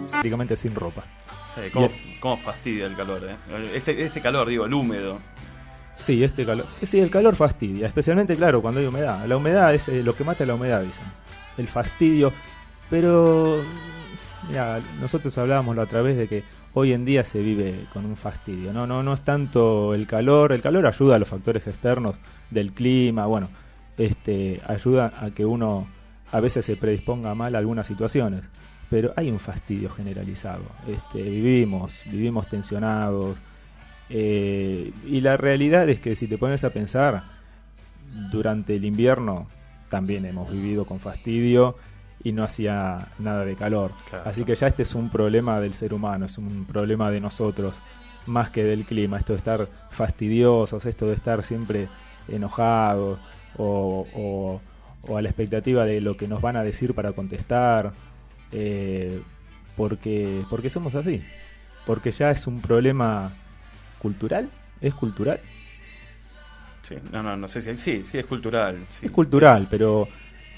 prácticamente sin ropa. Sí, ¿cómo fastidia el calor, eh? Este calor, digo, el húmedo. Sí, este calor. Sí, el calor fastidia, especialmente, claro, cuando hay humedad. La humedad es lo que mata la humedad, dicen. El fastidio. Pero, mira, nosotros hablábamos la otra vez de que hoy en día se vive con un fastidio. No es tanto el calor. El calor ayuda a los factores externos del clima. Bueno, ayuda a que uno a veces se predisponga mal a algunas situaciones. Pero hay un fastidio generalizado. Vivimos tensionados. Y la realidad es que si te pones a pensar, durante el invierno también hemos vivido con fastidio y no hacía nada de calor. Claro. Así que ya este es un problema del ser humano, es un problema de nosotros más que del clima. Esto de estar fastidiosos, esto de estar siempre enojados o a la expectativa de lo que nos van a decir para contestar, porque somos así, porque ya es un problema cultural. ¿Es cultural? Sí, no sé si... Sí, es cultural. Sí, es cultural, pero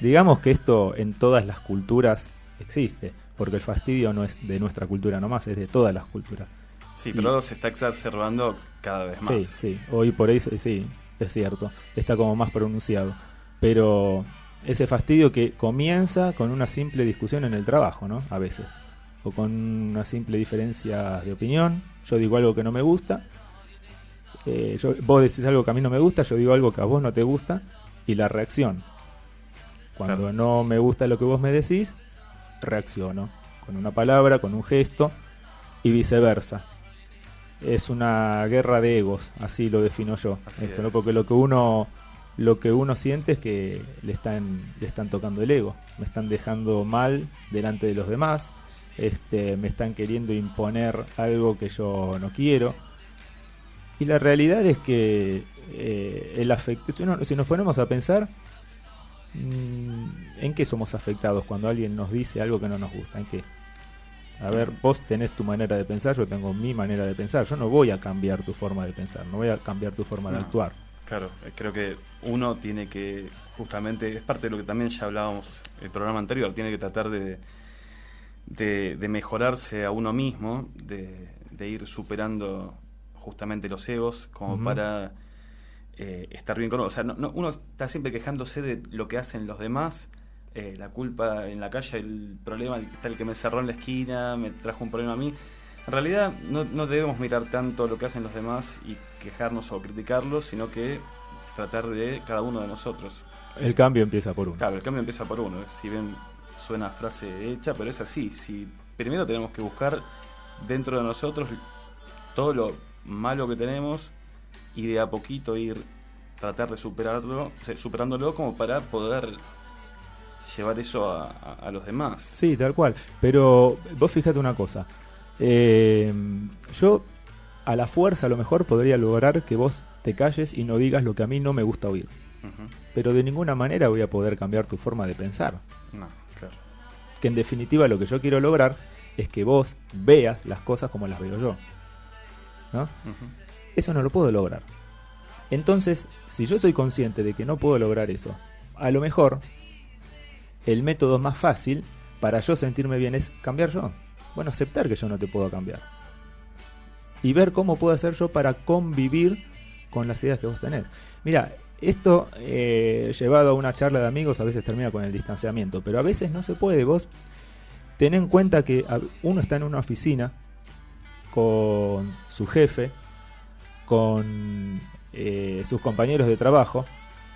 digamos que esto en todas las culturas existe, porque el fastidio no es de nuestra cultura nomás, es de todas las culturas. Sí, pero se está exacerbando cada vez más. Sí, hoy por ahí sí, es cierto, está como más pronunciado. Pero ese fastidio que comienza con una simple discusión en el trabajo, ¿no? A veces. O con una simple diferencia de opinión. Yo digo algo que no me gusta. Vos decís algo que a mí no me gusta, yo digo algo que a vos no te gusta. Y la reacción. Cuando Claro. no me gusta lo que vos me decís, reacciono. Con una palabra, con un gesto. Y viceversa. Es una guerra de egos, así lo defino yo. ¿No? Porque lo que uno siente es que le están tocando el ego. Me están dejando mal delante de los demás. Me están queriendo imponer algo que yo no quiero. Y la realidad es que el afecto, si nos ponemos a pensar, ¿en qué somos afectados cuando alguien nos dice algo que no nos gusta? ¿En qué? A ver, vos tenés tu manera de pensar, yo tengo mi manera de pensar. Yo no voy a cambiar tu forma de pensar, no voy a cambiar tu forma de actuar. Claro, creo que uno tiene que, justamente, es parte de lo que también ya hablábamos el programa anterior, tiene que tratar de mejorarse a uno mismo, de ir superando justamente los egos, como para estar bien con uno. O sea, uno está siempre quejándose de lo que hacen los demás, la culpa en la calle, el problema, está el que me cerró en la esquina, me trajo un problema a mí. En realidad no debemos mirar tanto lo que hacen los demás y quejarnos o criticarlos, sino que tratar de cada uno de nosotros. El cambio empieza por uno. Claro, el cambio empieza por uno. Si bien suena frase hecha, pero es así. Si primero tenemos que buscar dentro de nosotros todo lo malo que tenemos y de a poquito tratar de superándolo como para poder llevar eso a los demás. Sí, tal cual. Pero vos fíjate una cosa. Yo a la fuerza a lo mejor podría lograr que vos te calles y no digas lo que a mí no me gusta oír. Uh-huh. Pero de ninguna manera voy a poder cambiar tu forma de pensar. No, claro. Que en definitiva lo que yo quiero lograr es que vos veas las cosas como las veo yo, ¿no? Uh-huh. Eso no lo puedo lograr. Entonces, si yo soy consciente de que no puedo lograr eso, a lo mejor el método más fácil para yo sentirme bien es cambiar yo. Bueno, aceptar que yo no te puedo cambiar. Y ver cómo puedo hacer yo para convivir con las ideas que vos tenés. Mira, esto llevado a una charla de amigos a veces termina con el distanciamiento, pero a veces no se puede. Vos ten en cuenta que uno está en una oficina con su jefe, con sus compañeros de trabajo,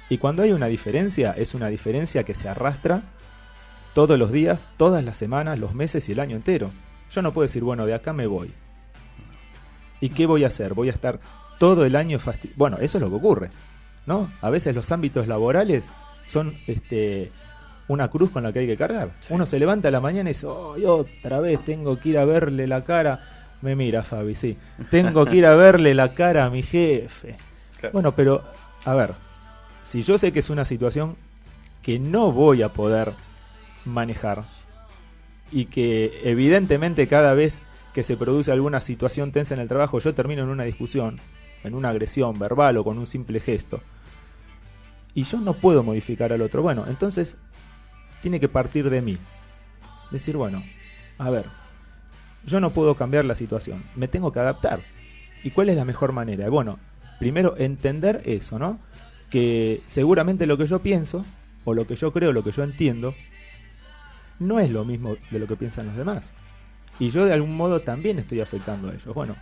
y cuando hay una diferencia, es una diferencia que se arrastra todos los días, todas las semanas, los meses y el año entero. Yo no puedo decir, bueno, de acá me voy. ¿Y qué voy a hacer? Voy a estar todo el año Bueno, eso es lo que ocurre, ¿no? A veces los ámbitos laborales son una cruz con la que hay que cargar. Sí. Uno se levanta a la mañana y dice, otra vez tengo que ir a verle la cara. Me mira, Fabi, sí. Tengo que ir a verle la cara a mi jefe. Claro. Bueno, pero, a ver, si yo sé que es una situación que no voy a poder manejar y que evidentemente cada vez que se produce alguna situación tensa en el trabajo yo termino en una discusión, en una agresión verbal o con un simple gesto, y yo no puedo modificar al otro, bueno, entonces tiene que partir de mí. Decir, bueno, a ver, yo no puedo cambiar la situación, me tengo que adaptar. ¿Y cuál es la mejor manera? Bueno, primero entender eso, ¿no? Que seguramente lo que yo pienso, o lo que yo creo, lo que yo entiendo, no es lo mismo de lo que piensan los demás. Y yo de algún modo también estoy afectando a ellos. Bueno,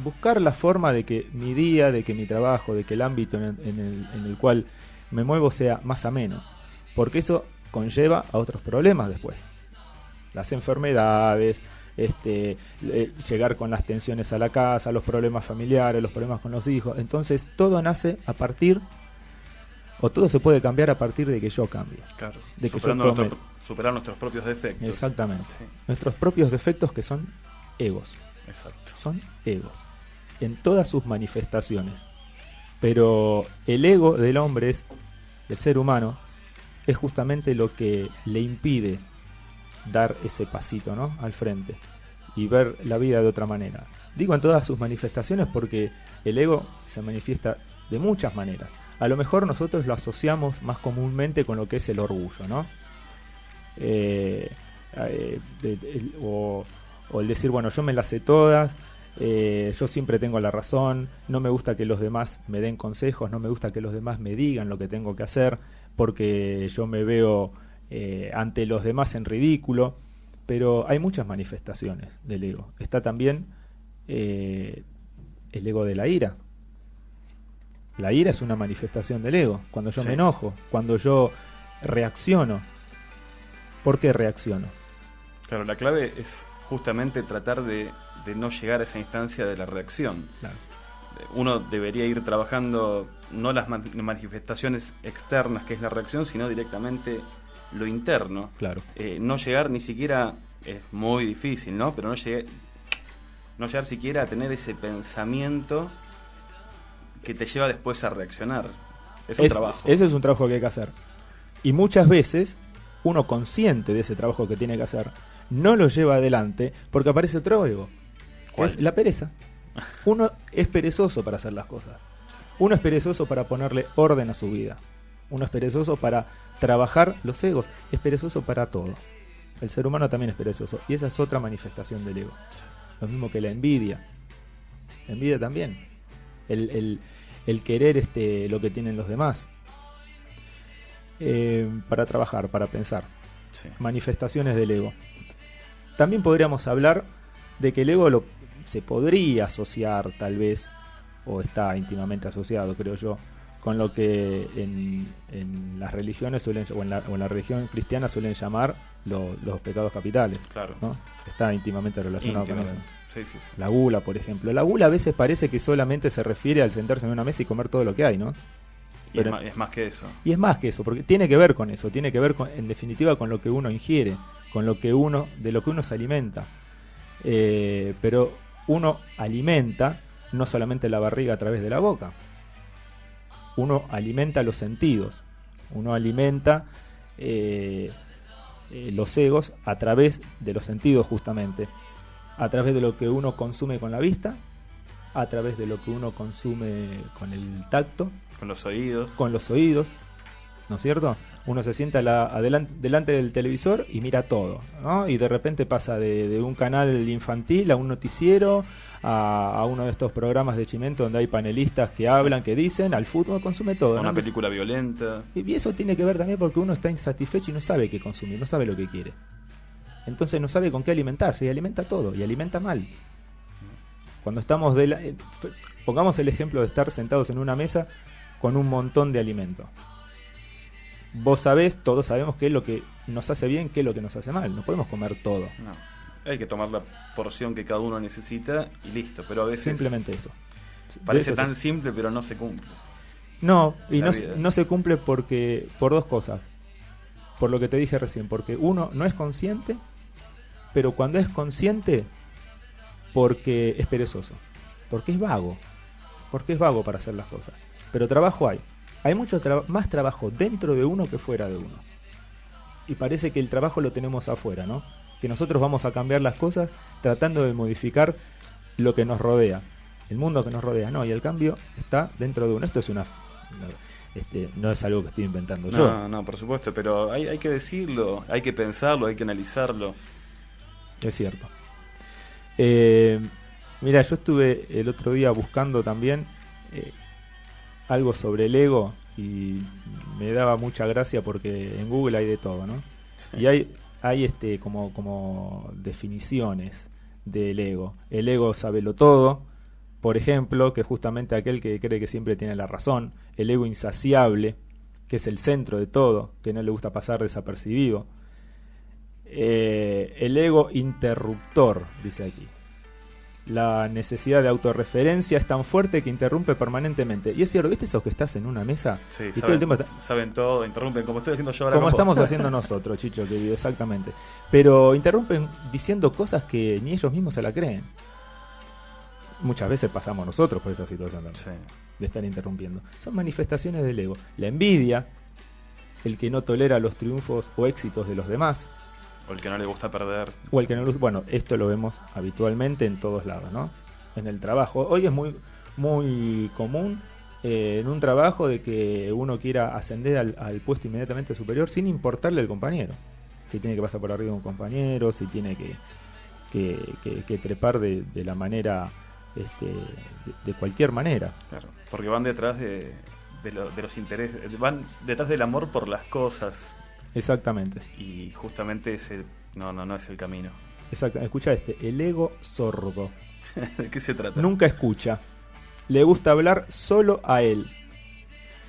buscar la forma de que mi día, de que mi trabajo, de que el ámbito en el cual me muevo sea más ameno. Porque eso conlleva a otros problemas después. Las enfermedades, llegar con las tensiones a la casa, los problemas familiares, los problemas con los hijos. Entonces todo nace a partir, o todo se puede cambiar a partir de que yo cambie. Claro, de que superar nuestros propios defectos. Exactamente. Sí. Nuestros propios defectos, que son egos. Exacto. Son egos, en todas sus manifestaciones. Pero el ego del hombre, del ser humano, es justamente lo que le impide dar ese pasito, ¿no?, al frente y ver la vida de otra manera. Digo en todas sus manifestaciones porque el ego se manifiesta de muchas maneras. A lo mejor nosotros lo asociamos más comúnmente con lo que es el orgullo, ¿no? O el decir, bueno, yo me las sé todas, yo siempre tengo la razón, no me gusta que los demás me den consejos, no me gusta que los demás me digan lo que tengo que hacer, porque yo me veo ante los demás en ridículo. Pero hay muchas manifestaciones del ego. Está también el ego de la ira. La ira es una manifestación del ego. Cuando yo me enojo, cuando yo reacciono. ¿Por qué reacciono? Claro, la clave es justamente tratar de no llegar a esa instancia de la reacción. Claro. Uno debería ir trabajando no las manifestaciones externas, que es la reacción, sino directamente lo interno. Claro. No llegar ni siquiera, es muy difícil, ¿no? Pero no llegar siquiera a tener ese pensamiento que te lleva después a reaccionar. Es un trabajo. Ese es un trabajo que hay que hacer. Y muchas veces uno, consciente de ese trabajo que tiene que hacer, no lo lleva adelante porque aparece otro ego. ¿Cuál? Es la pereza. Uno es perezoso para hacer las cosas. Uno es perezoso para ponerle orden a su vida. Uno es perezoso para trabajar los egos. Es perezoso para todo. El ser humano también es perezoso. Y esa es otra manifestación del ego. Lo mismo que la envidia. La envidia también. El querer lo que tienen los demás. Para trabajar, para pensar. Sí. Manifestaciones del ego. También podríamos hablar de que el ego se podría asociar, tal vez, o está íntimamente asociado, creo yo, con lo que en las religiones o en la religión cristiana suelen llamar los pecados capitales. Claro. ¿No? Está íntimamente relacionado con eso. Sí, sí, sí. La gula, por ejemplo. La gula a veces parece que solamente se refiere al sentarse en una mesa y comer todo lo que hay, ¿no? Pero es más que eso. Y es más que eso, porque tiene que ver con eso, tiene que ver en definitiva con lo que uno ingiere, con lo que de lo que uno se alimenta. Pero uno alimenta no solamente la barriga a través de la boca. Uno alimenta los sentidos. Uno alimenta los egos a través de los sentidos, justamente. A través de lo que uno consume con la vista, a través de lo que uno consume con el tacto, con los oídos. Con los oídos, ¿no es cierto? Uno se sienta delante del televisor y mira todo, ¿no? Y de repente pasa de un canal infantil a un noticiero, a uno de estos programas de Chimento donde hay panelistas que hablan, que dicen, al fútbol, consume todo. Una ¿no? película violenta. Y eso tiene que ver también porque uno está insatisfecho y no sabe qué consumir, no sabe lo que quiere. Entonces no sabe con qué alimentarse y alimenta todo, y alimenta mal. Cuando estamos pongamos el ejemplo de estar sentados en una mesa con un montón de alimento. Vos sabés, todos sabemos qué es lo que nos hace bien, qué es lo que nos hace mal. No podemos comer todo. No, hay que tomar la porción que cada uno necesita y listo. Pero a veces simplemente eso. Parece tan simple, pero no se cumple. No, y no se cumple por dos cosas. Por lo que te dije recién, porque uno no es consciente, pero cuando es consciente, porque es perezoso, porque es vago para hacer las cosas. Pero trabajo hay. Hay mucho más trabajo dentro de uno que fuera de uno. Y parece que el trabajo lo tenemos afuera, ¿no? Que nosotros vamos a cambiar las cosas tratando de modificar lo que nos rodea, el mundo que nos rodea. No, y el cambio está dentro de uno. Esto es no es algo que estoy inventando yo. No, por supuesto, pero hay que decirlo, hay que pensarlo, hay que analizarlo. Es cierto. Eh, Mira, yo estuve el otro día buscando también eh, algo sobre el ego y me daba mucha gracia porque en Google hay de todo, ¿no? Sí. Y hay como definiciones del ego. El ego sabelo todo, por ejemplo, que es justamente aquel que cree que siempre tiene la razón. El ego insaciable, que es el centro de todo, que no le gusta pasar desapercibido. El ego interruptor, dice aquí. La necesidad de autorreferencia es tan fuerte que interrumpe permanentemente. Y es cierto, ¿viste esos que estás en una mesa? Sí, Y todo el tiempo saben todo, interrumpen, como estoy haciendo yo ahora como con vos. estamos haciendo nosotros, Chicho, querido, exactamente. Pero interrumpen diciendo cosas que ni ellos mismos se la creen. Muchas veces pasamos nosotros por esa situación también, Sí. de estar interrumpiendo. Son manifestaciones del ego. La envidia, el que no tolera los triunfos o éxitos de los demás, O el que no le gusta perder. o el que no, bueno, esto lo vemos habitualmente en todos lados, ¿no? En el trabajo. Hoy es muy común en un trabajo de que uno quiera ascender al puesto inmediatamente superior sin importarle al compañero. Si tiene que pasar por arriba de un compañero, si tiene que trepar de la manera, de cualquier manera. Claro, porque van detrás de los intereses, van detrás del amor por las cosas. Exactamente. Y justamente ese no es el camino. Escucha el ego sordo. ¿De qué se trata? Nunca escucha. Le gusta hablar solo a él.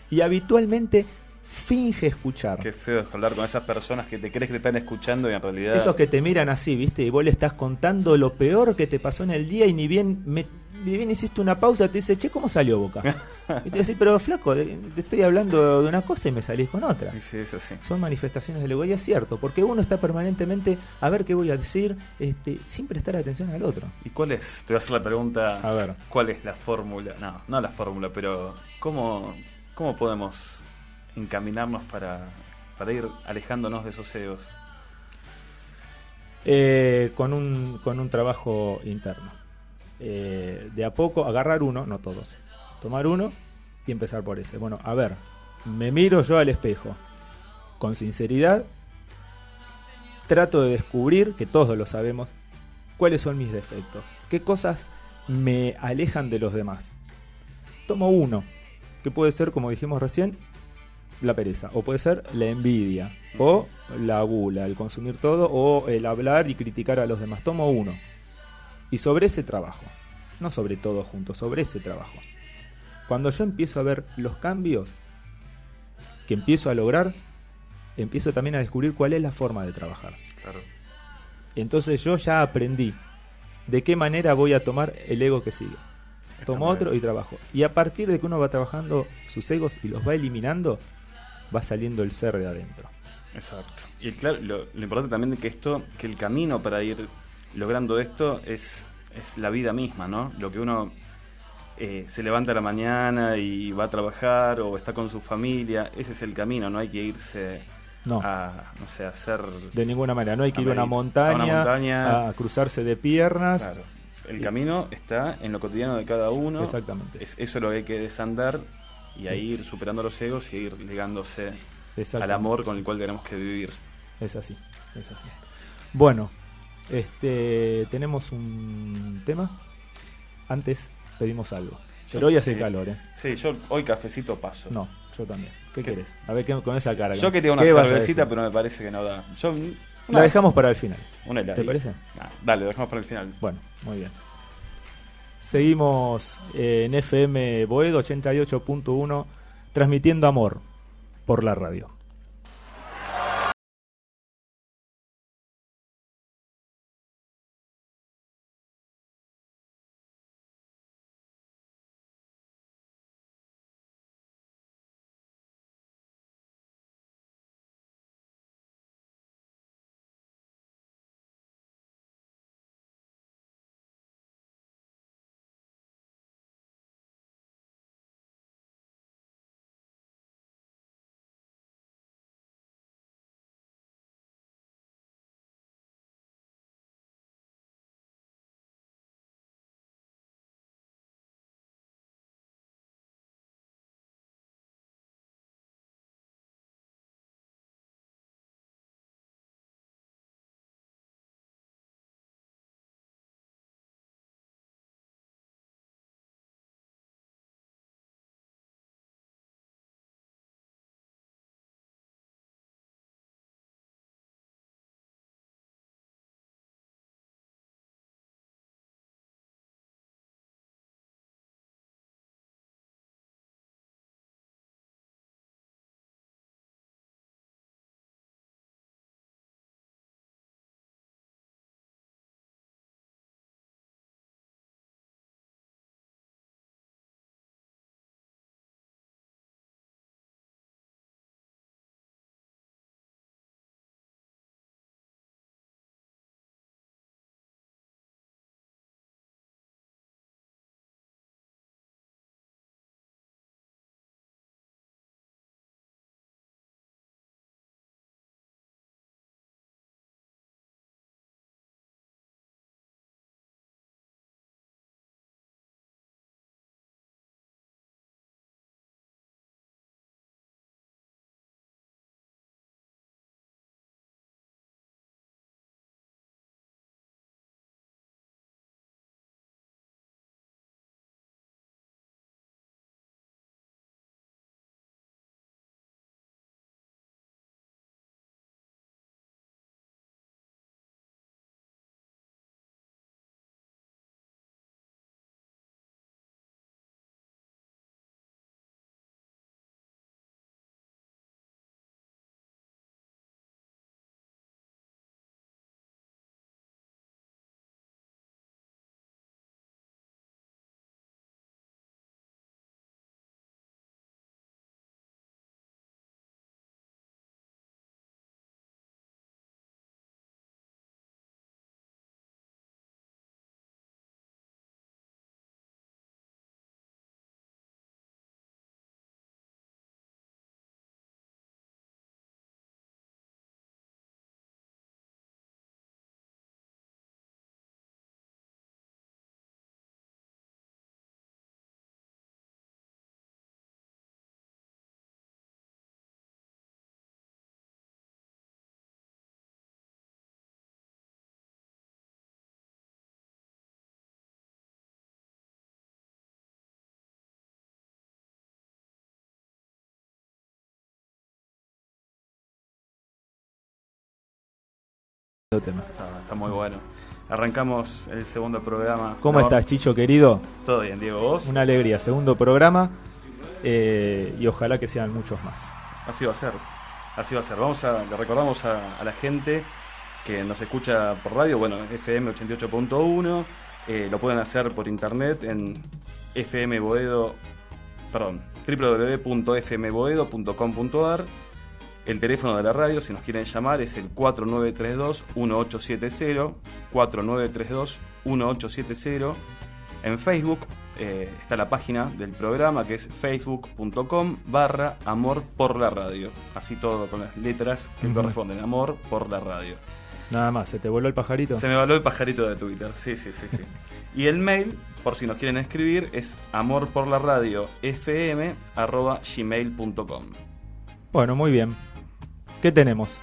Y habitualmente finge escuchar. Qué feo es hablar con esas personas que te crees que te están escuchando y en realidad... Esos que te miran así, ¿viste? Y vos le estás contando lo peor que te pasó en el día y ni bien hiciste una pausa, te dice, che, ¿cómo salió Boca? Y te dice, pero flaco, te estoy hablando de una cosa y me salís con otra. Sí, es así. Son manifestaciones del ego y es cierto, porque uno está permanentemente a ver qué voy a decir, sin prestar atención al otro. ¿Y cuál es? Te voy a hacer la pregunta. A ver. ¿Cuál es la fórmula? No la fórmula, pero ¿cómo podemos encaminarnos para ir alejándonos de esos egos? Con un trabajo interno. De a poco agarrar uno, no todos, tomar uno y empezar por ese. Bueno, a ver, me miro yo al espejo con sinceridad, trato de descubrir, que todos lo sabemos, cuáles son mis defectos, qué cosas me alejan de los demás. Tomo uno, que puede ser, como dijimos recién, la pereza, o puede ser la envidia, o la gula, el consumir todo, o el hablar y criticar a los demás. Tomo uno. Y sobre ese trabajo, no sobre todo junto, sobre ese trabajo. Cuando yo empiezo a ver los cambios que empiezo a lograr, empiezo también a descubrir cuál es la forma de trabajar. Claro. Entonces yo ya aprendí de qué manera voy a tomar el ego que sigue. Tomo otro y trabajo. Y a partir de que uno va trabajando sus egos y los va eliminando, va saliendo el ser de adentro. Exacto. Y claro, lo importante también es que el camino para ir logrando esto es la vida misma, ¿no? Lo que uno se levanta a la mañana y va a trabajar o está con su familia, ese es el camino, no hay que irse a hacer... De ninguna manera, no hay que ir a una montaña, a cruzarse de piernas. Claro. El camino está en lo cotidiano de cada uno. Exactamente. Eso es lo que hay que desandar y ahí ir superando los egos y ir ligándose al amor con el cual tenemos que vivir. Es así, es así. Bueno, tenemos un tema. Antes pedimos algo. Pero hoy hace calor, ¿eh? Sí, yo hoy cafecito paso. No, yo también. ¿Qué querés? A ver, con esa cara. Yo quería una cervecita, pero me parece que no da. La dejamos para el final. ¿Te parece? Dale, lo dejamos para el final. Bueno, muy bien. Seguimos en FM Boedo 88.1 transmitiendo amor por la radio. tema. Está muy bueno. Arrancamos el segundo programa. ¿Cómo estás, Chicho, querido? Todo bien, Diego, ¿vos? Una alegría, segundo programa, y ojalá que sean muchos más. Así va a ser. Le recordamos a la gente que nos escucha por radio, bueno, FM 88.1, lo pueden hacer por internet en www.fmboedo.com.ar. El teléfono de la radio, si nos quieren llamar, es el 4932-1870, 4932-1870. En Facebook está la página del programa, que es facebook.com/Amor por la Radio. Así todo con las letras que corresponden, Amor por la Radio. Nada más, ¿se te voló el pajarito? Se me voló el pajarito de Twitter, sí. Y el mail, por si nos quieren escribir, es amorporlaradiofm@gmail.com. Bueno, muy bien. ¿Qué tenemos?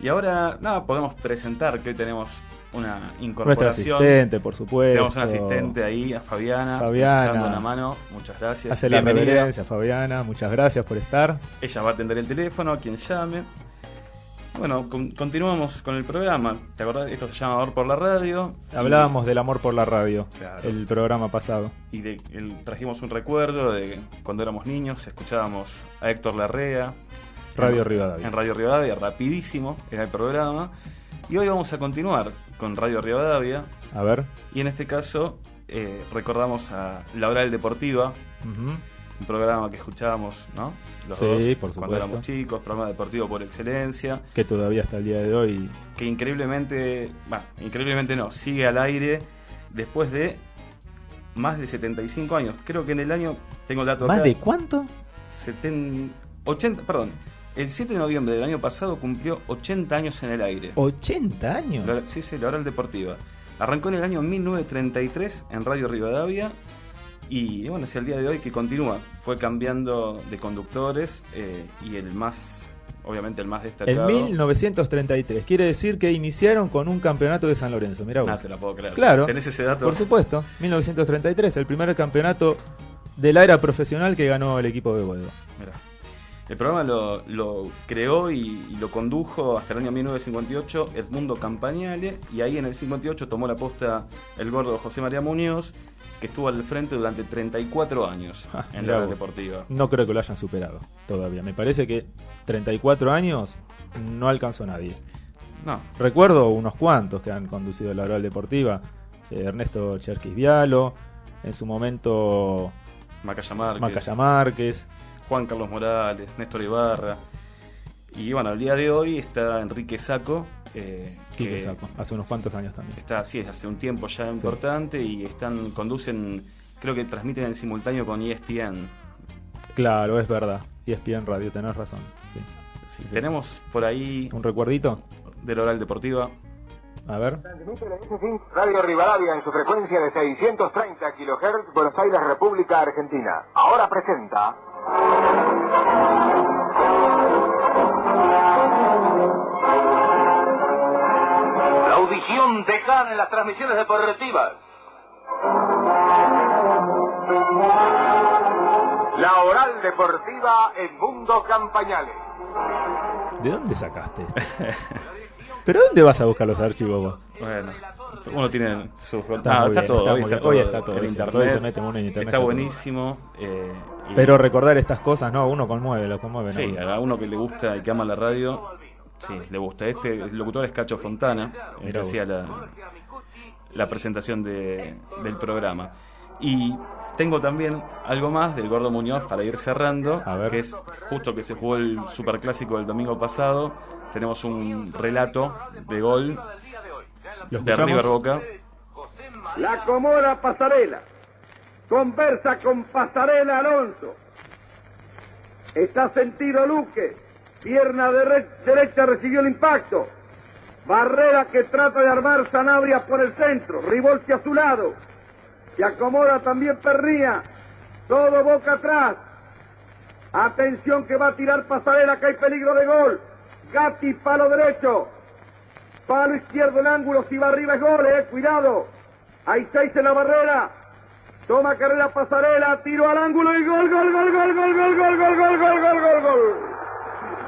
Y ahora, podemos presentar que hoy tenemos una incorporación. Nuestra asistente, por supuesto. Tenemos una asistente ahí, a Fabiana. Fabiana. Dando la mano, muchas gracias. Hace la reverencia, Fabiana. Muchas gracias por estar. Ella va a atender el teléfono a quien llame. Bueno, continuamos con el programa. ¿Te acordás? Esto se llama Amor por la Radio. Hablábamos del amor por la radio, claro, el programa pasado. Y trajimos un recuerdo de cuando éramos niños, escuchábamos a Héctor Larrea. Radio Rivadavia. En Radio Rivadavia, rapidísimo era el programa. Y hoy vamos a continuar con Radio Rivadavia. A ver. Y en este caso recordamos a La Oral Deportiva, un programa que escuchábamos, ¿no? Los dos, por supuesto, cuando éramos chicos, programa deportivo por excelencia. Que todavía hasta el día de hoy... Que increíblemente no, sigue al aire después de más de 75 años. Creo que en el año, tengo el dato ¿Más acá, de cuánto? 80, perdón. El 7 de noviembre del año pasado cumplió 80 años en el aire. ¿80 años? Sí, La Oral Deportiva. Arrancó en el año 1933 en Radio Rivadavia y bueno, hacia el día de hoy que continúa. Fue cambiando de conductores y el más destacado. En 1933. Quiere decir que iniciaron con un campeonato de San Lorenzo. Mirá vos. Te la puedo creer. Claro. ¿Tenés ese dato? Por supuesto. 1933, el primer campeonato de la era profesional que ganó el equipo de Boedo. Mirá. El programa lo creó y lo condujo hasta el año 1958 Edmundo Campagnale, y ahí en el 58 tomó la posta el gordo José María Muñoz, que estuvo al frente durante 34 años en la Oral Deportiva. No creo que lo hayan superado todavía. Me parece que 34 años no alcanzó nadie. No. Recuerdo unos cuantos que han conducido la Oral Deportiva. Ernesto Cherkis Vialo, en su momento Macaya Márquez, Juan Carlos Morales, Néstor Ibarra. Y bueno, al día de hoy está Enrique Sacco. Quique Sacco, hace unos cuantos años también. Está, sí, hace un tiempo ya importante, y conducen, creo que transmiten en simultáneo con ESPN. Claro, es verdad. ESPN Radio, tenés razón. Sí. Tenemos por ahí un recuerdito de la Oral Deportiva. A ver. Radio Rivadavia en su frecuencia de 630 kHz, Buenos Aires, República Argentina. Ahora presenta... La audición decana en las transmisiones deportivas. La Oral Deportiva en Mundo Campagnale. ¿De dónde sacaste esto? ¿Pero dónde vas a buscar los archivos vos? Bueno, uno tiene sus... Está todo. Hoy está todo. En internet, internet, se mete uno en internet. está buenísimo. Pero recordar estas cosas, ¿no? Uno lo conmueve. Sí, ¿no? a uno que le gusta y que ama la radio, sí, le gusta. El locutor es Cacho Fontana, que hacía la presentación del programa. Y tengo también algo más del Gordo Muñoz para ir cerrando, que es justo que se jugó el Superclásico del domingo pasado. Tenemos un relato de gol de River Boca. La acomoda Pasarela. Conversa con Pasarela Alonso. Está sentido Luque. Pierna derecha recibió el impacto. Barrera que trata de armar Sanabria por el centro. Rivolti a su lado. Se acomoda también Perría. Todo Boca atrás. Atención que va a tirar Pasarela, que hay peligro de gol. Gatti, palo derecho. Palo izquierdo en ángulo, si va arriba es gol, cuidado. Hay 6 en la barrera. Toma carrera Pasarela, tiro al ángulo y gol, gol, gol, gol, gol, gol, gol, gol, gol, gol, gol, gol, gol, gol.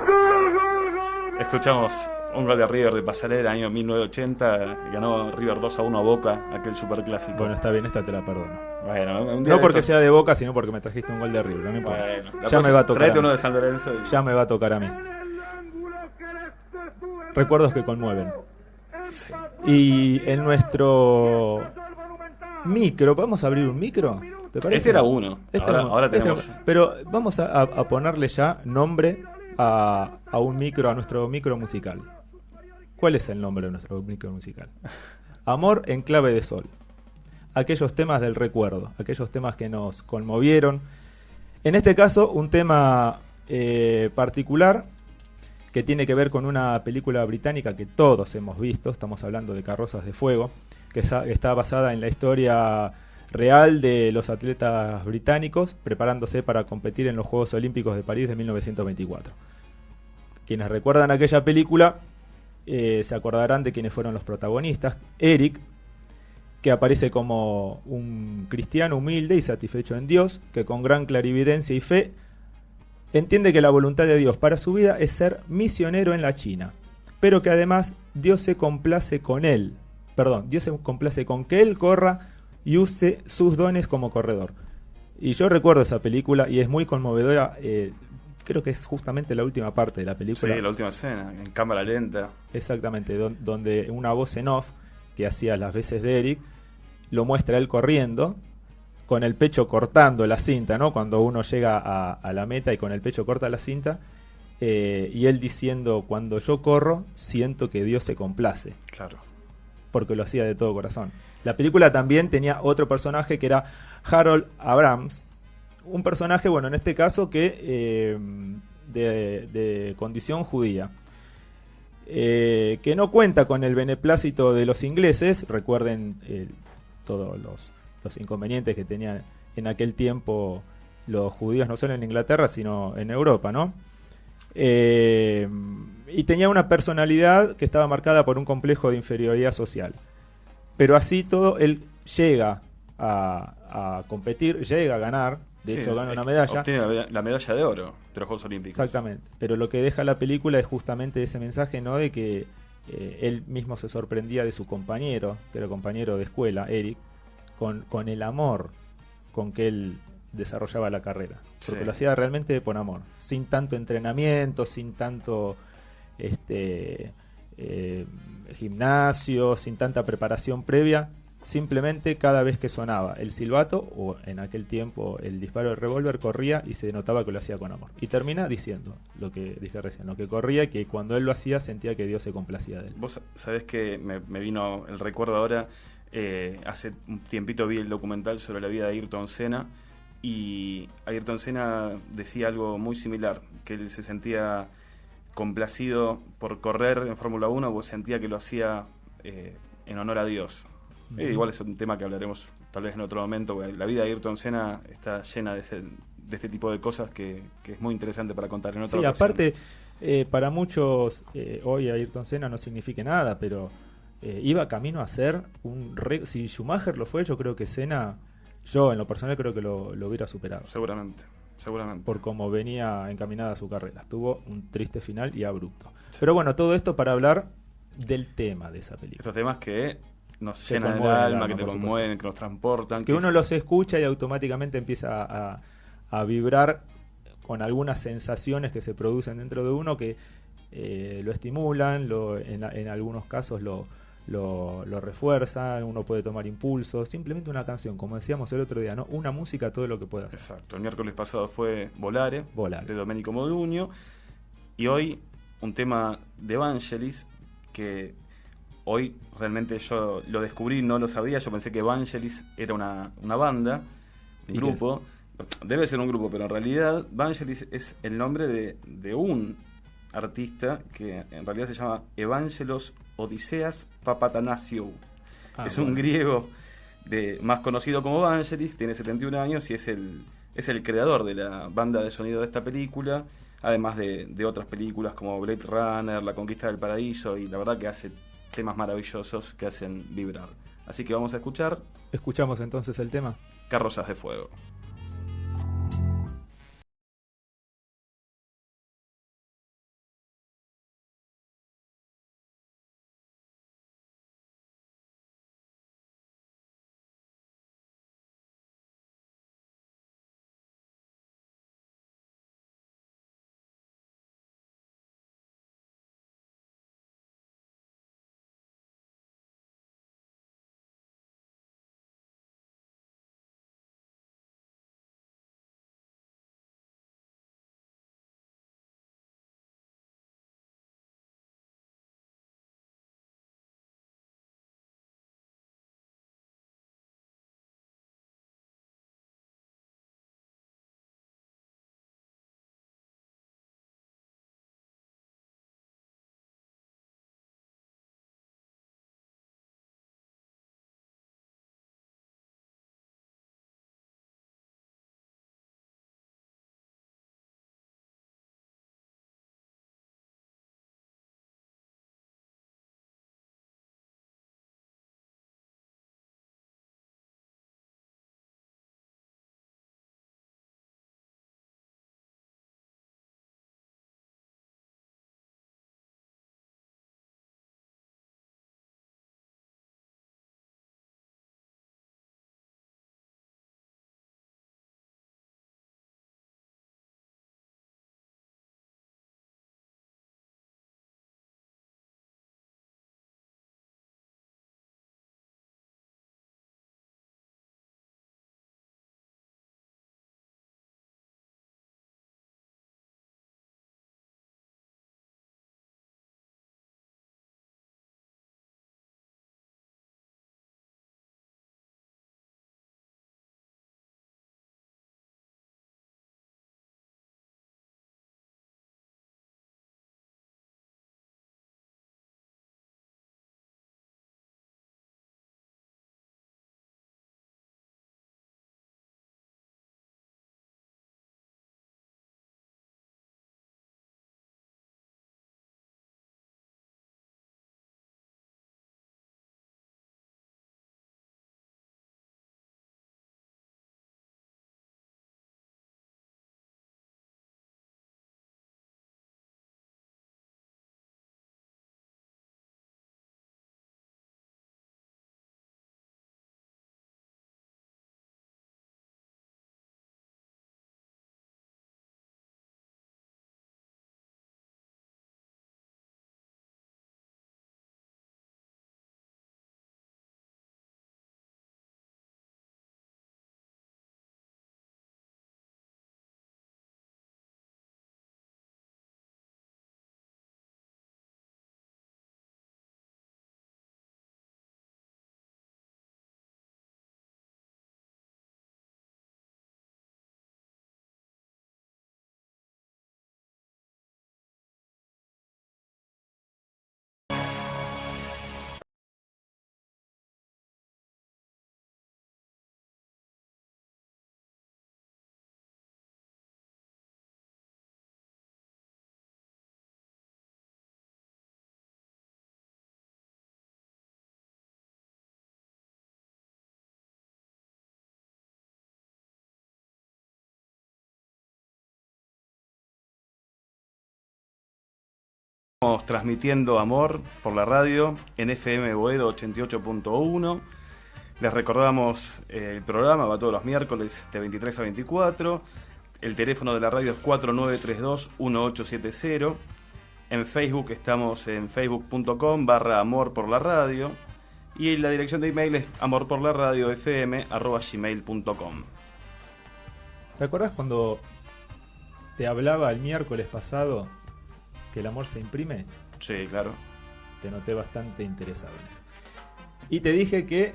Gol, gol, gol. Escuchamos Un gol de River de Pasarela, año 1980, ganó River 2-1 a Boca, aquel superclásico. Bueno, está bien, esta te la perdono. Bueno, un día No porque estos- sea de Boca, sino porque me trajiste un gol de River, no me importa. Bueno, la Ya próxima- me va a tocar. Traete a mí. uno de San Lorenzo y- Ya me va a tocar a mí. Recuerdos que conmueven. Sí. Y en nuestro micro, ¿podemos abrir un micro? ¿Te parece? Este era uno. Ahora tenemos- pero vamos a ponerle ya nombre a un micro, a nuestro micro musical. ¿Cuál es el nombre de nuestro micro musical? Amor en clave de sol. Aquellos temas del recuerdo, aquellos temas que nos conmovieron. En este caso, un tema particular que tiene que ver con una película británica que todos hemos visto. Estamos hablando de Carrozas de Fuego, que está basada en la historia real de los atletas británicos preparándose para competir en los Juegos Olímpicos de París de 1924. Quienes recuerdan aquella película se acordarán de quiénes fueron los protagonistas. Eric, que aparece como un cristiano humilde y satisfecho en Dios, que con gran clarividencia y fe entiende que la voluntad de Dios para su vida es ser misionero en la China, pero que además Dios se complace con él. Dios se complace con que él corra y use sus dones como corredor. Y yo recuerdo esa película y es muy conmovedora. Creo que es justamente la última parte de la película. Sí, la última escena, en cámara lenta. Exactamente, donde una voz en off que hacía las veces de Eric lo muestra él corriendo con el pecho cortando la cinta, ¿no? Cuando uno llega a la meta y con el pecho corta la cinta, y él diciendo: cuando yo corro siento que Dios se complace, Claro. porque lo hacía de todo corazón. La película también tenía otro personaje que era Harold Abrams, un personaje, bueno, en este caso que de condición judía, que no cuenta con el beneplácito de los ingleses. Recuerden todos los inconvenientes que tenían en aquel tiempo los judíos, no solo en Inglaterra, sino en Europa, ¿no? Y tenía una personalidad que estaba marcada por un complejo de inferioridad social. Pero así todo, él llega a competir, llega a ganar, de hecho gana una medalla. Obtiene la medalla de oro de los Juegos Olímpicos. Exactamente, pero lo que deja la película es justamente ese mensaje, ¿no? De que él mismo se sorprendía de su compañero, que era compañero de escuela, Eric, con el amor con que él desarrollaba la carrera, porque Sí. lo hacía realmente por amor, sin tanto entrenamiento, sin tanto gimnasio, sin tanta preparación previa. Simplemente cada vez que sonaba el silbato, o en aquel tiempo el disparo del revólver, corría y se notaba que lo hacía con amor. Y termina diciendo lo que dije recién, lo que corría, que cuando él lo hacía sentía que Dios se complacía de él. Vos sabés que me vino el recuerdo ahora, hace un tiempito vi el documental sobre la vida de Ayrton Senna, y Ayrton Senna decía algo muy similar, que él se sentía complacido por correr en Fórmula 1, porque sentía que lo hacía en honor a Dios. Igual es un tema que hablaremos tal vez en otro momento, porque la vida de Ayrton Senna está llena de este tipo de cosas que es muy interesante para contar en otra Sí, ocasión. aparte, para muchos, hoy Ayrton Senna no significa nada, pero iba camino a ser si Schumacher lo fue, yo creo que Senna, yo en lo personal creo que lo hubiera superado. Seguramente. Por cómo venía encaminada su carrera. Tuvo un triste final y abrupto. Pero bueno, todo esto para hablar del tema de esa película. Estos temas que nos Te llenan el conmueven el alma, alma, que te por conmueven, supuesto. que nos transportan. Que uno los escucha y automáticamente empieza a vibrar con algunas sensaciones que se producen dentro de uno que lo estimulan, en algunos casos lo refuerzan, uno puede tomar impulsos. Simplemente una canción, como decíamos el otro día, ¿no? Una música, todo lo que puede hacer. Exacto. El miércoles pasado fue Volare, Volare. de Domenico Modugno, y hoy un tema de Vangelis que hoy realmente yo lo descubrí, no lo sabía. Yo pensé que Vangelis era una banda, un grupo. Debe ser un grupo, pero en realidad Vangelis es el nombre de un artista que en realidad se llama Evangelos Odiseas Papatanasiou. Es un griego más conocido como Vangelis, tiene 71 años y es el creador de la banda de sonido de esta película, además de otras películas como Blade Runner, La Conquista del Paraíso, y la verdad que hace temas maravillosos que hacen vibrar. Así que vamos a escuchar. Escuchamos entonces el tema. Carrozas de Fuego. Estamos transmitiendo Amor por la radio en FM Boedo 88.1. Les recordamos el programa, va todos los miércoles de 23 a 24. El teléfono de la radio es 4932-1870. En Facebook estamos en facebook.com/Amor por la radio. Y la dirección de email es amorporlaradiofm@gmail.com. ¿Te acordás cuando te hablaba el miércoles pasado que el amor se imprime? Sí, claro. Te noté bastante interesado en eso. Y te dije que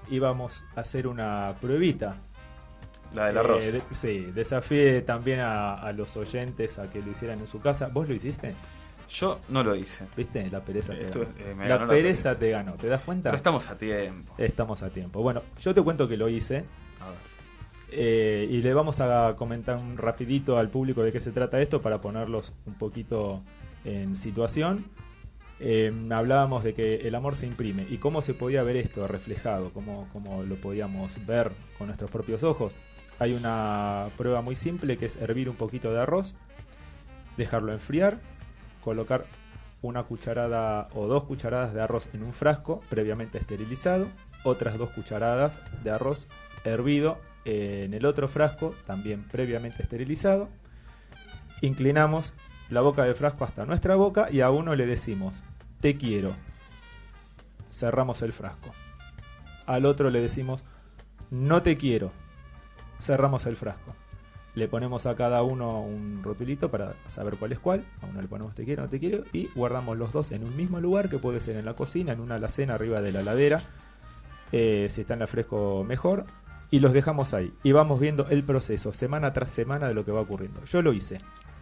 íbamos a hacer una pruebita. La del arroz. Sí, desafié también a los oyentes a que lo hicieran en su casa. ¿Vos lo hiciste? Yo no lo hice. ¿Viste? La pereza te ganó. La pereza te ganó, ¿te das cuenta? Pero estamos a tiempo. Estamos a tiempo. Bueno, yo te cuento que lo hice. A ver. Y le vamos a comentar un rapidito al público de qué se trata esto para ponerlos un poquito en situación. Hablábamos de que el amor se imprime y cómo se podía ver esto reflejado, cómo lo podíamos ver con nuestros propios ojos. Hay una prueba muy simple que es hervir un poquito de arroz, dejarlo enfriar, colocar una cucharada o 2 cucharadas de arroz en un frasco previamente esterilizado, otras 2 cucharadas de arroz hervido en el otro frasco también previamente esterilizado. Inclinamos la boca del frasco hasta nuestra boca y a uno le decimos te quiero. Cerramos el frasco. Al otro le decimos no te quiero. Cerramos el frasco. Le ponemos a cada uno un rotulito para saber cuál es cuál. A uno le ponemos te quiero, no te quiero. Y guardamos los dos en un mismo lugar, que puede ser en la cocina, en una alacena arriba de la heladera. Si está en la fresco, mejor. Y los dejamos ahí. Y vamos viendo el proceso, semana tras semana, de lo que va ocurriendo. Yo lo hice.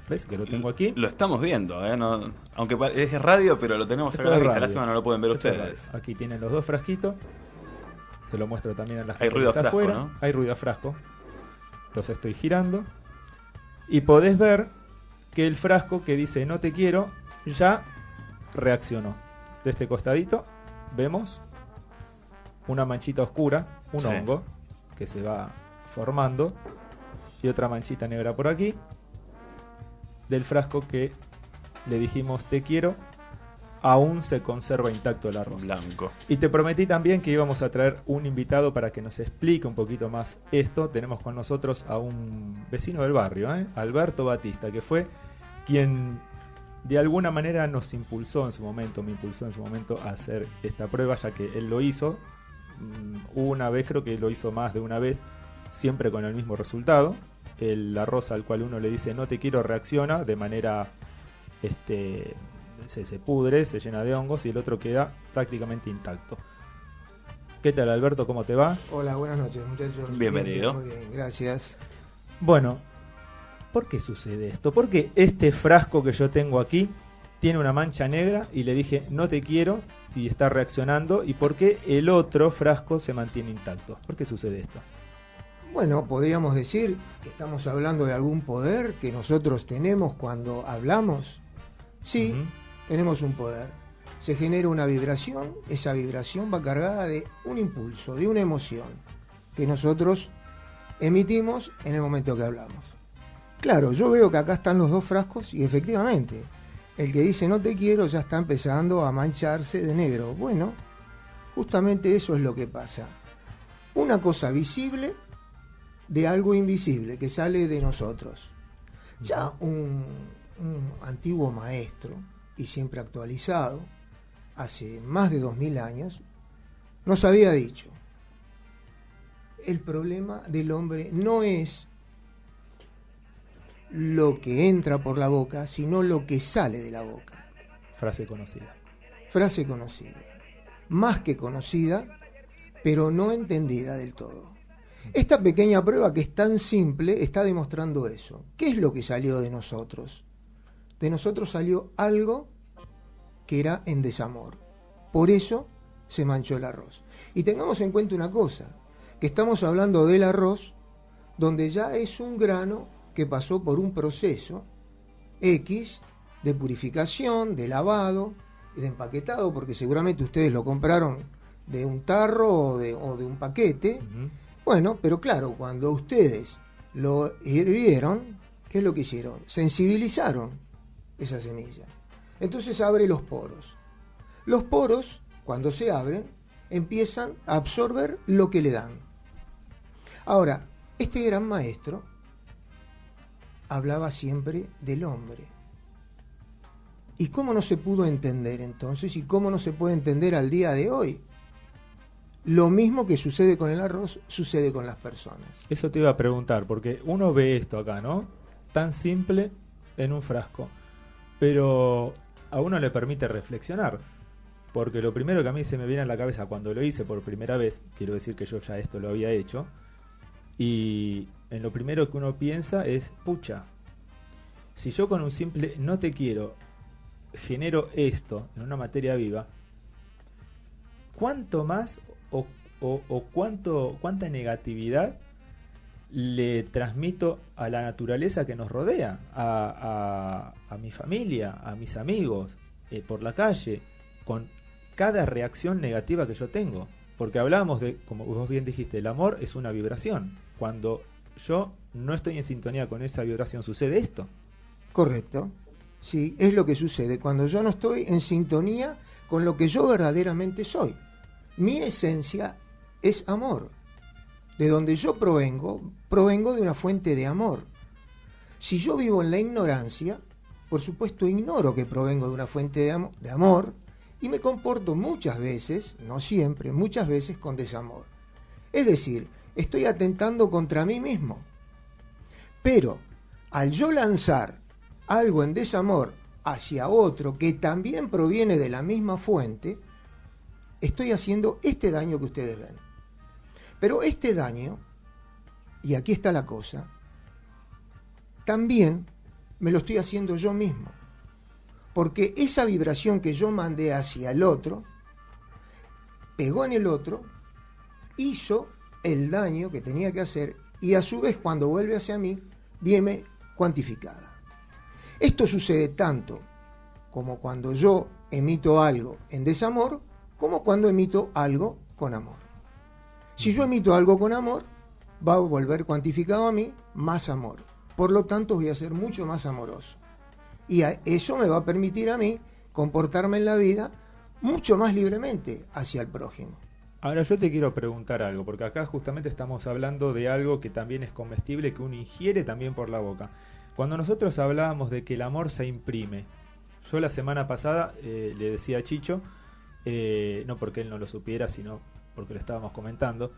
¿Ves? Que lo tengo aquí. Lo estamos viendo, ¿eh? No, aunque es radio, pero lo tenemos acá a la vista. Lástima no lo pueden ver ustedes. Aquí tienen los 2 frasquitos. Se lo muestro también a la gente. Hay ruido a frasco, afuera, ¿no? Hay ruido a frasco. Los estoy girando. Y podés ver que el frasco que dice no te quiero ya reaccionó. De este costadito vemos una manchita oscura, un hongo que se va formando, y otra manchita negra por aquí del frasco que le dijimos te quiero. Aún se conserva intacto el arroz blanco. Y te prometí también que íbamos a traer un invitado para que nos explique un poquito más esto. Tenemos con nosotros a un vecino del barrio, Alberto Batista, que fue quien de alguna manera me impulsó en su momento a hacer esta prueba, ya que él lo hizo una vez, creo que lo hizo más de una vez, siempre con el mismo resultado. El arroz al cual uno le dice no te quiero reacciona de manera se pudre, se llena de hongos, y el otro queda prácticamente intacto. ¿Qué tal, Alberto? ¿Cómo te va? Hola, buenas noches, muchachos. Bienvenido. Muy bien, gracias. Bueno, ¿por qué sucede esto? Porque este frasco que yo tengo aquí tiene una mancha negra y le dije no te quiero y está reaccionando, y por qué el otro frasco se mantiene intacto. ¿Por qué sucede esto? Bueno, podríamos decir que estamos hablando de algún poder que nosotros tenemos cuando hablamos. Sí, tenemos un poder. Se genera una vibración, esa vibración va cargada de un impulso, de una emoción que nosotros emitimos en el momento que hablamos. Claro, yo veo que acá están los 2 frascos y efectivamente, el que dice no te quiero ya está empezando a mancharse de negro. Bueno, justamente eso es lo que pasa. Una cosa visible de algo invisible que sale de nosotros. Ya un antiguo maestro, y siempre actualizado, hace más de 2000 años, nos había dicho: el problema del hombre no es lo que entra por la boca, sino lo que sale de la boca. Frase conocida. Frase conocida. Más que conocida, pero no entendida del todo. Esta pequeña prueba, que es tan simple, está demostrando eso. ¿Qué es lo que salió de nosotros? De nosotros salió algo que era en desamor. Por eso se manchó el arroz. Y tengamos en cuenta una cosa, que estamos hablando del arroz, donde ya es un grano que pasó por un proceso X de purificación, de lavado y de empaquetado, porque seguramente ustedes lo compraron de un tarro o de un paquete. Bueno, pero claro, cuando ustedes lo hirvieron, ¿qué es lo que hicieron? Sensibilizaron esa semilla. Entonces abre los poros. Los poros, cuando se abren, empiezan a absorber lo que le dan. Ahora, este gran maestro hablaba siempre del hombre. ¿Y cómo no se pudo entender entonces? ¿Y cómo no se puede entender al día de hoy? Lo mismo que sucede con el arroz, sucede con las personas. Eso te iba a preguntar, porque uno ve esto acá, ¿no? Tan simple en un frasco, pero a uno le permite reflexionar, porque lo primero que a mí se me viene a la cabeza cuando lo hice por primera vez, quiero decir que yo ya esto lo había hecho, y en lo primero que uno piensa es, pucha, si yo con un simple no te quiero genero esto en una materia viva, ¿cuánto más cuánta negatividad le transmito a la naturaleza que nos rodea, a mi familia, a mis amigos, por la calle, con cada reacción negativa que yo tengo? Porque hablábamos de, como vos bien dijiste, el amor es una vibración. Cuando yo no estoy en sintonía con esa vibración, sucede esto. Correcto. Sí, es lo que sucede cuando yo no estoy en sintonía con lo que yo verdaderamente soy. Mi esencia es amor. De donde yo provengo de una fuente de amor. Si yo vivo en la ignorancia, por supuesto ignoro que provengo de una fuente de amor y me comporto muchas veces, no siempre, muchas veces con desamor. Es decir, estoy atentando contra mí mismo. Pero al yo lanzar algo en desamor hacia otro que también proviene de la misma fuente, estoy haciendo este daño que ustedes ven. Pero este daño, y aquí está la cosa, también me lo estoy haciendo yo mismo. Porque esa vibración que yo mandé hacia el otro, pegó en el otro, hizo el daño que tenía que hacer y a su vez cuando vuelve hacia mí, viene cuantificada. Esto sucede tanto como cuando yo emito algo en desamor, como cuando emito algo con amor. Si yo emito algo con amor, va a volver cuantificado a mí más amor. Por lo tanto, voy a ser mucho más amoroso. Y eso me va a permitir a mí comportarme en la vida mucho más libremente hacia el prójimo. Ahora yo te quiero preguntar algo, porque acá justamente estamos hablando de algo que también es comestible, que uno ingiere también por la boca. Cuando nosotros hablábamos de que el amor se imprime, yo la semana pasada le decía a Chicho, no porque él no lo supiera, sino porque lo estábamos comentando,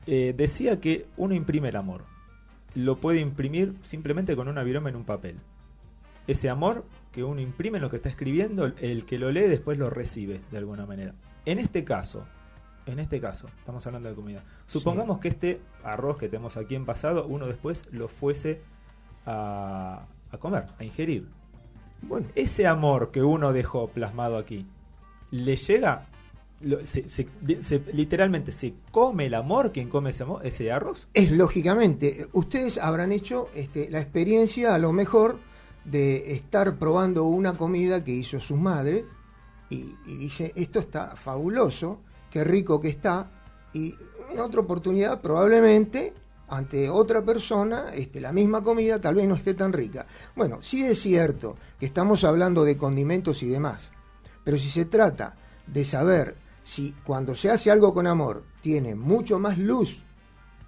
decía que uno imprime el amor. Lo puede imprimir simplemente con una viroma en un papel. Ese amor que uno imprime en lo que está escribiendo, el que lo lee después lo recibe de alguna manera. En este caso, estamos hablando de comida. Supongamos que este arroz que tenemos aquí envasado, uno después lo fuese a comer, a ingerir. Bueno, ese amor que uno dejó plasmado aquí, ¿le llega? Literalmente se come el amor quien come ese arroz. Es lógicamente. Ustedes habrán hecho la experiencia a lo mejor de estar probando una comida que hizo su madre y dice, esto está fabuloso, qué rico que está, y en otra oportunidad probablemente ante otra persona la misma comida tal vez no esté tan rica. Bueno, sí es cierto que estamos hablando de condimentos y demás, pero si se trata de saber si cuando se hace algo con amor tiene mucho más luz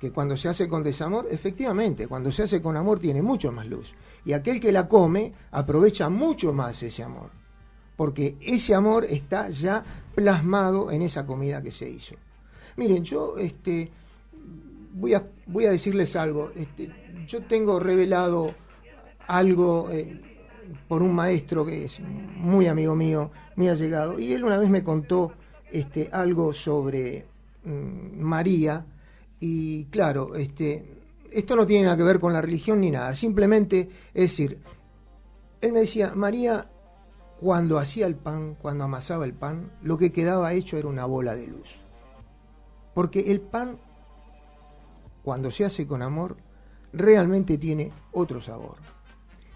que cuando se hace con desamor, efectivamente, cuando se hace con amor tiene mucho más luz. Y aquel que la come aprovecha mucho más ese amor, porque ese amor está ya plasmado en esa comida que se hizo. Miren, yo voy a decirles algo. Yo tengo revelado algo por un maestro que es muy amigo mío, muy allegado, y él una vez me contó algo sobre María, y claro, esto no tiene nada que ver con la religión ni nada, simplemente es decir, él me decía, María cuando hacía el pan, cuando amasaba el pan, lo que quedaba hecho era una bola de luz, porque el pan, cuando se hace con amor, realmente tiene otro sabor,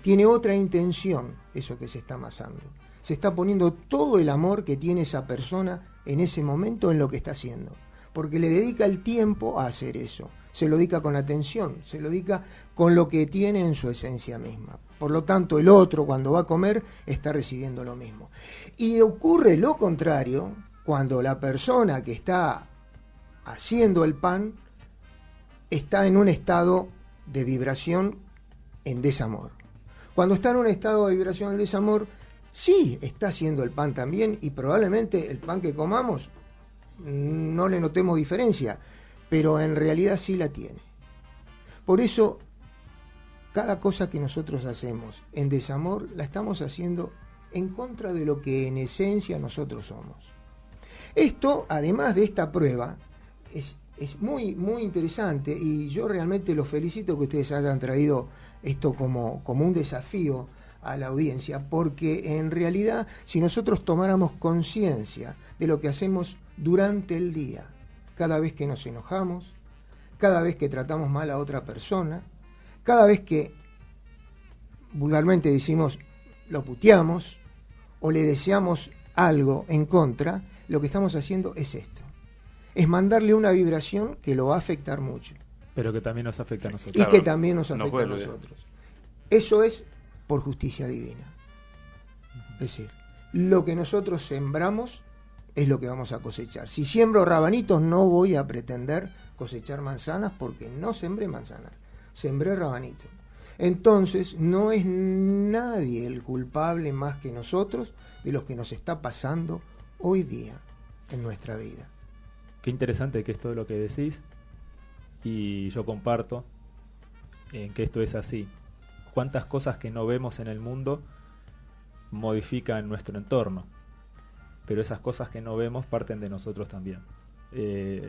tiene otra intención, eso que se está amasando. Se está poniendo todo el amor que tiene esa persona en ese momento en lo que está haciendo, porque le dedica el tiempo a hacer eso. se lo dedica con atención, se lo dedica con lo que tiene en su esencia misma. Por lo tanto, el otro, cuando va a comer, está recibiendo lo mismo. Y ocurre lo contrario cuando la persona que está haciendo el pan está en un estado de vibración en desamor. Cuando está en un estado de vibración en desamor, sí está haciendo el pan también, y probablemente el pan que comamos no le notemos diferencia, pero en realidad sí la tiene. Por eso, cada cosa que nosotros hacemos en desamor, la estamos haciendo en contra de lo que en esencia nosotros somos. Esto, además de esta prueba, es muy, muy interesante, y yo realmente los felicito que ustedes hayan traído esto como un desafío a la audiencia, porque en realidad, si nosotros tomáramos conciencia de lo que hacemos durante el día, cada vez que nos enojamos, cada vez que tratamos mal a otra persona, cada vez que vulgarmente decimos lo puteamos o le deseamos algo en contra, lo que estamos haciendo es esto. Es mandarle una vibración que lo va a afectar mucho. Pero que también nos afecta a nosotros. Y que también nos afecta a nosotros. Eso es por justicia divina. Es decir, lo que nosotros sembramos es lo que vamos a cosechar. Si siembro rabanitos, no voy a pretender cosechar manzanas, porque no sembré manzanas, sembré rabanitos. Entonces, no es nadie el culpable más que nosotros de lo que nos está pasando hoy día en nuestra vida. Qué interesante que es todo lo que decís, y yo comparto en que esto es así. Cuántas cosas que no vemos en el mundo modifican nuestro entorno, pero esas cosas que no vemos parten de nosotros también.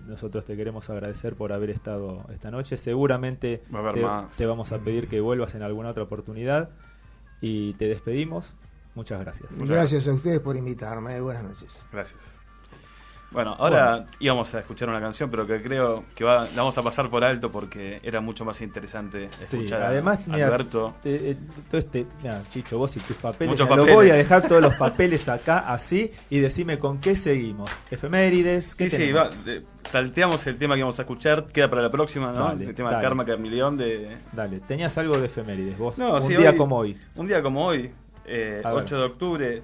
Nosotros te queremos agradecer por haber estado esta noche. Seguramente te vamos a pedir que vuelvas en alguna otra oportunidad, y te despedimos. Muchas gracias. Gracias a ustedes por invitarme. Buenas noches. Gracias. Bueno, ahora íbamos a escuchar una canción, pero que creo que la vamos a pasar por alto porque era mucho más interesante escuchar además, a Alberto. Mira, Chicho, vos y tus papeles, Muchos papeles. Lo voy a dejar todos los papeles acá, así, y decime con qué seguimos. Efemérides, ¿qué tenemos? Salteamos el tema que íbamos a escuchar, queda para la próxima, ¿no? Dale, el tema de Karma Carmeleón de... Dale, tenías algo de efemérides, vos. No, un sí, día como hoy. Un día como hoy, 8 de octubre,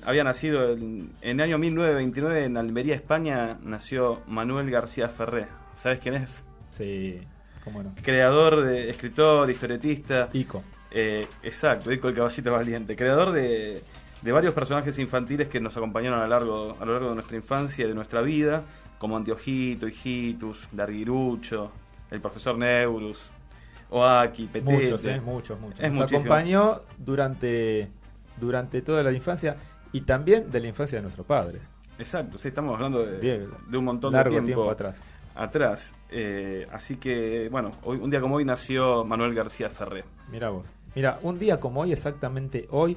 había nacido en el año 1929 en Almería, España, nació Manuel García Ferré. ¿Sabes quién es? Sí, cómo no. Creador, escritor, historietista. Ico. Exacto, Ico el Caballito Valiente. Creador de varios personajes infantiles que nos acompañaron a lo largo de nuestra infancia y de nuestra vida, como Antiojito, Hijitus, Larguirucho, el profesor Neurus, Oaki, Petete. Muchos. Nos acompañó durante toda la infancia, y también de la infancia de nuestros padres. Exacto, sí, estamos hablando de un montón largo de tiempo atrás. Así que, bueno, un día como hoy nació Manuel García Ferré. Mira vos. Mira, un día como hoy, exactamente hoy,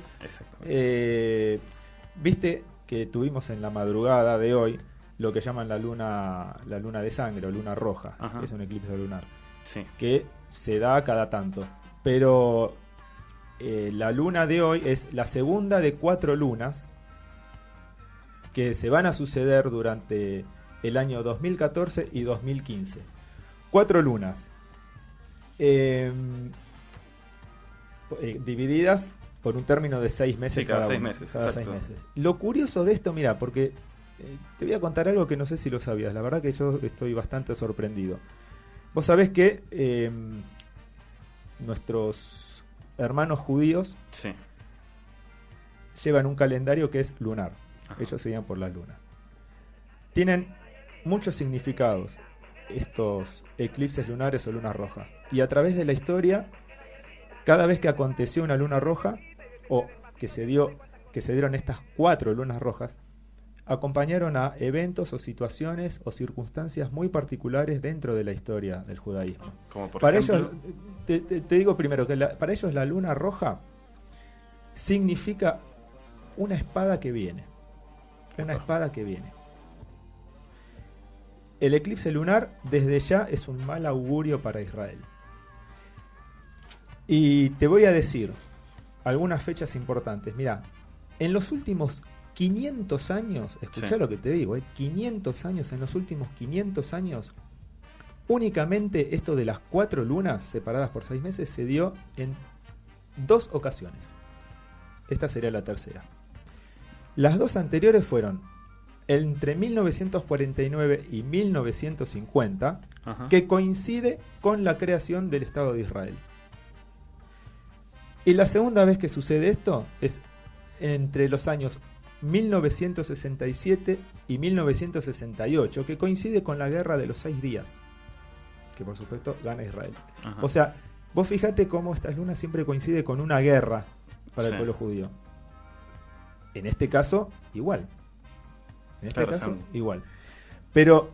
viste que tuvimos en la madrugada de hoy lo que llaman la luna de sangre o luna roja. Que es un eclipse lunar. Sí. Que se da cada tanto. Pero la luna de hoy es la segunda de 4 lunas que se van a suceder durante el año 2014 y 2015. 4 lunas divididas por un término de 6 meses. Sí, cada 6 uno, meses. Cada 6 meses. Lo curioso de esto, mira, porque te voy a contar algo que no sé si lo sabías. La verdad que yo estoy bastante sorprendido. Vos sabés que nuestros hermanos judíos llevan un calendario que es lunar. Ellos seguían por la luna. Tienen muchos significados estos eclipses lunares o lunas rojas, y a través de la historia, cada vez que aconteció una luna roja, o que se dieron estas 4 lunas rojas, acompañaron a eventos o situaciones o circunstancias muy particulares dentro de la historia del judaísmo. Como por para ejemplo, ellos, te digo primero que para ellos la luna roja significa una espada que viene. Una espada que viene. El eclipse lunar desde ya es un mal augurio para Israel. Y te voy a decir algunas fechas importantes. Mirá, en los últimos 500 años, escuchá lo que te digo, 500 años, en los últimos 500 años, únicamente esto de las 4 lunas separadas por 6 meses se dio en 2 ocasiones. Esta sería la tercera. Las 2 anteriores fueron entre 1949 y 1950, Ajá. que coincide con la creación del Estado de Israel. Y la segunda vez que sucede esto es entre los años 1967 y 1968, que coincide con la Guerra de los 6 días, que por supuesto gana Israel. Ajá. O sea, vos fijate cómo estas lunas siempre coincide con una guerra para el Sí. pueblo judío. En este caso, igual. En este Claro, caso, Sam. igual. Pero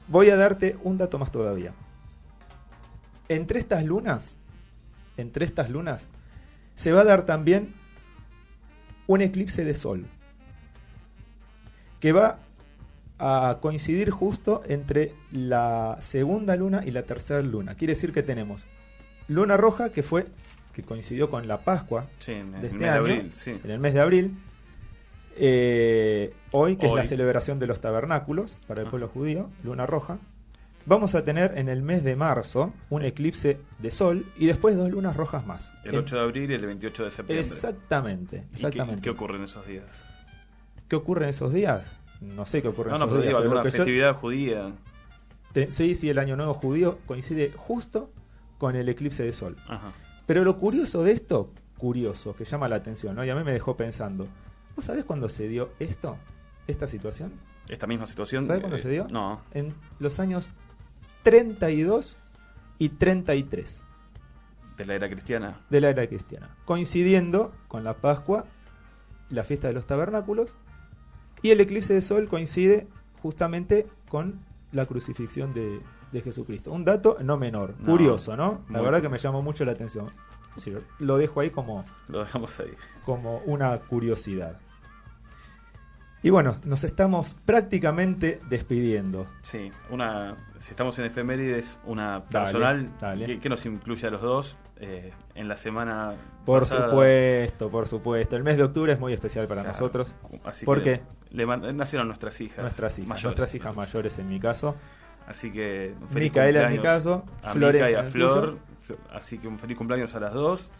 voy a darte un dato más todavía. Entre estas lunas, se va a dar también un eclipse de sol, que va a coincidir justo entre la segunda luna y la tercera luna. Quiere decir que tenemos luna roja, que coincidió con la Pascua Sí, en de el este mes de año, abril, sí. en el mes de abril, hoy, que es la Hoy. celebración de los tabernáculos para el Ajá. pueblo judío, luna roja. Vamos a tener en el mes de marzo un eclipse de sol y después 2 lunas rojas más. El 8 de abril y el 28 de septiembre. Exactamente, ¿Y exactamente. qué ocurre en esos días? ¿Qué ocurre en esos días? No sé qué ocurre en No, esos pero días. digo, pero lo alguna que yo festividad judía. sí, el año nuevo judío coincide justo con el eclipse de sol. Ajá. Pero lo curioso de esto, que llama la atención, ¿no? Y a mí me dejó pensando. ¿Vos sabés cuándo se dio esta situación? Esta misma situación. ¿Sabés cuándo se dio? No. En los años 32 y 33 De la era cristiana. de la era cristiana, coincidiendo con la Pascua, la fiesta de los tabernáculos, y el eclipse de sol coincide justamente con la crucifixión de Jesucristo. Un dato no menor, No, curioso, ¿no? La muy verdad que curioso. me llamó mucho la atención. Sí, lo dejo ahí como Lo dejamos ahí. una curiosidad. Y bueno, nos estamos prácticamente despidiendo. Sí, si estamos en efemérides, una Dale, personal dale. que nos incluye a los dos en la semana Por pasada. supuesto. El mes de octubre es muy especial para Claro. nosotros. Así ¿Por que qué? nacieron nuestras hijas Nuestras hijas mayores en mi caso. Así que un feliz Micaela en mi cumpleaños caso, a Florencia Mica y a en el Flor. Así que un feliz cumpleaños a las dos.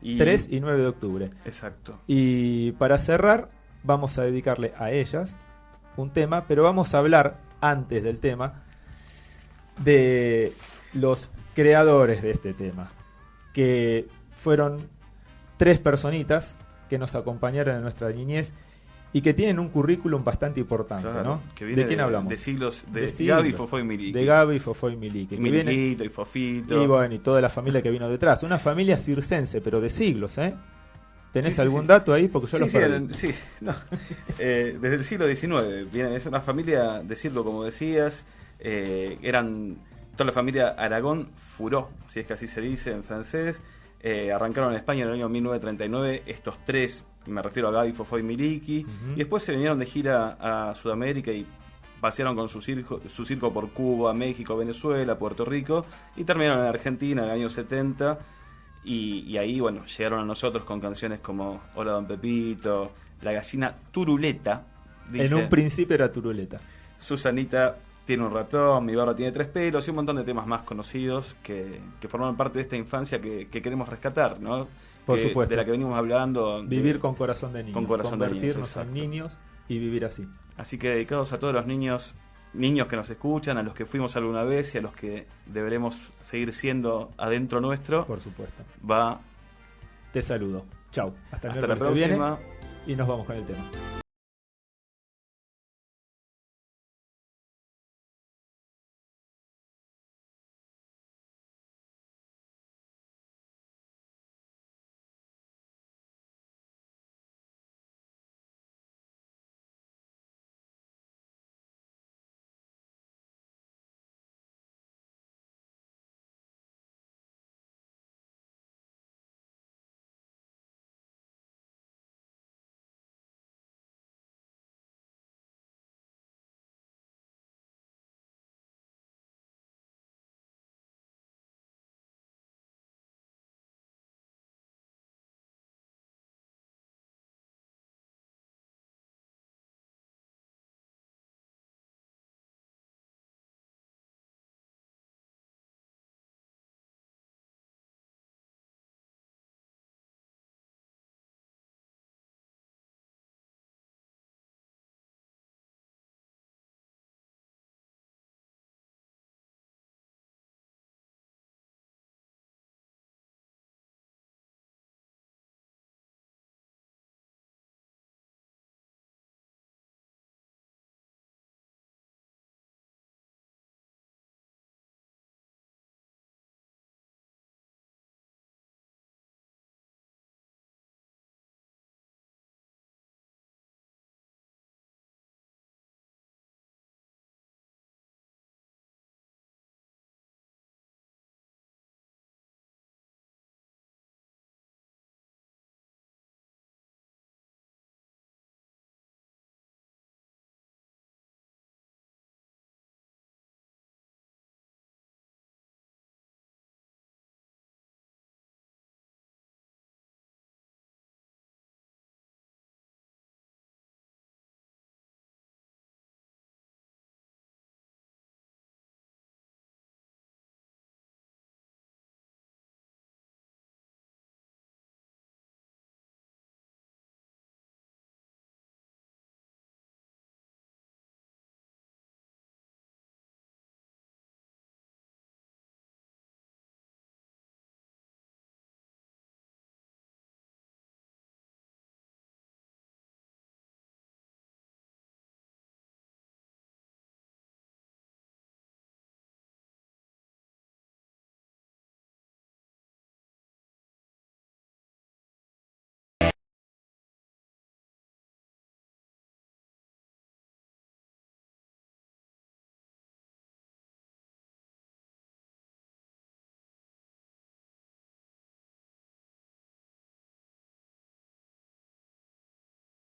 3 y 9 de octubre. Exacto. Y para cerrar, vamos a dedicarle a ellas un tema, pero vamos a hablar antes del tema de los creadores de este tema, que fueron 3 personitas que nos acompañaron en nuestra niñez y que tienen un currículum bastante importante, Claro, ¿no? que viene ¿De quién hablamos? De siglos, de siglos. Gaby, Fofó y Miliki. De Gaby, Fofó y Miliki. Y que viene- Miliquito y Fofito. y bueno, y toda la familia que vino detrás. Una familia circense, pero de siglos, ¿eh? ¿Tenés Sí, sí, algún sí. dato ahí? Porque yo Sí, los sí, perdí. sí, no. Desde el siglo XIX. Es una familia de circo, como decías. Eran toda la familia Aragón Furó, si es que así se dice en francés. Arrancaron en España en el año 1939 estos 3, me refiero a Gaby, Fofó y Miliki. Ujú. Y después se vinieron de gira a Sudamérica y pasearon con su circo por Cuba, México, Venezuela, Puerto Rico. Y terminaron en Argentina en el año 70. Y ahí, bueno, llegaron a nosotros con canciones como Hola Don Pepito, La Gallina Turuleta. Dice, En un principio era Turuleta. Susanita tiene un ratón, Mi barba tiene 3 pelos y un montón de temas más conocidos que formaron parte de esta infancia que queremos rescatar, ¿no? Por supuesto. De la que venimos hablando. Vivir con corazón de niño. con corazón de niños, Convertirnos en exacto. niños y vivir así. Así que dedicados a todos los niños que nos escuchan, a los que fuimos alguna vez y a los que deberemos seguir siendo adentro nuestro, Por supuesto. va Te saludo. Chau. Hasta el hasta la miércoles que viene próxima. y nos vamos con el tema.